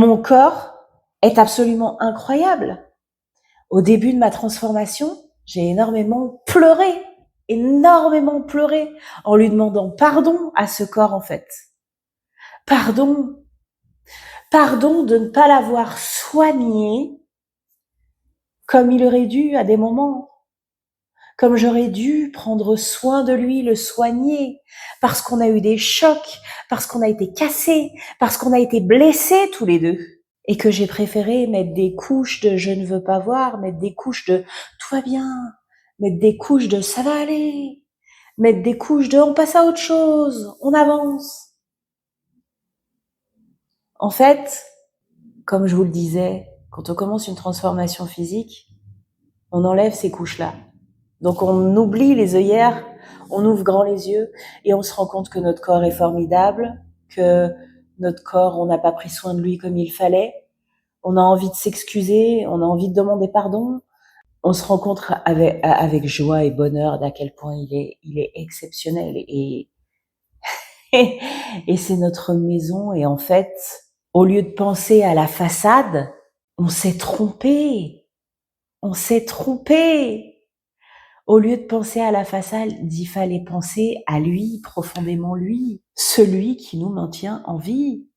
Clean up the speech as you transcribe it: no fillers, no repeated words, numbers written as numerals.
Mon corps est absolument incroyable. Au début de ma transformation, j'ai énormément pleuré, en lui demandant pardon à ce corps en fait. Pardon, pardon de ne pas l'avoir soigné comme il aurait dû à des moments, comme j'aurais dû prendre soin de lui, le soigner, parce qu'on a eu des chocs, parce qu'on a été cassés, parce qu'on a été blessés tous les deux. Et que j'ai préféré mettre des couches de je ne veux pas voir, mettre des couches de tout va bien, mettre des couches de ça va aller, mettre des couches de on passe à autre chose, on avance. En fait, comme je vous le disais, quand on commence une transformation physique, on enlève ces couches-là. Donc on oublie les œillères, on ouvre grand les yeux et on se rend compte que notre corps est formidable, que notre corps, on n'a pas pris soin de lui comme il fallait. On a envie de s'excuser, on a envie de demander pardon. On se rencontre avec joie et bonheur d'à quel point il est exceptionnel et c'est notre maison. Et en fait, au lieu de penser à la façade, on s'est trompé. On s'est trompé. Au lieu de penser à la façade, il fallait penser à lui, profondément lui, celui qui nous maintient en vie.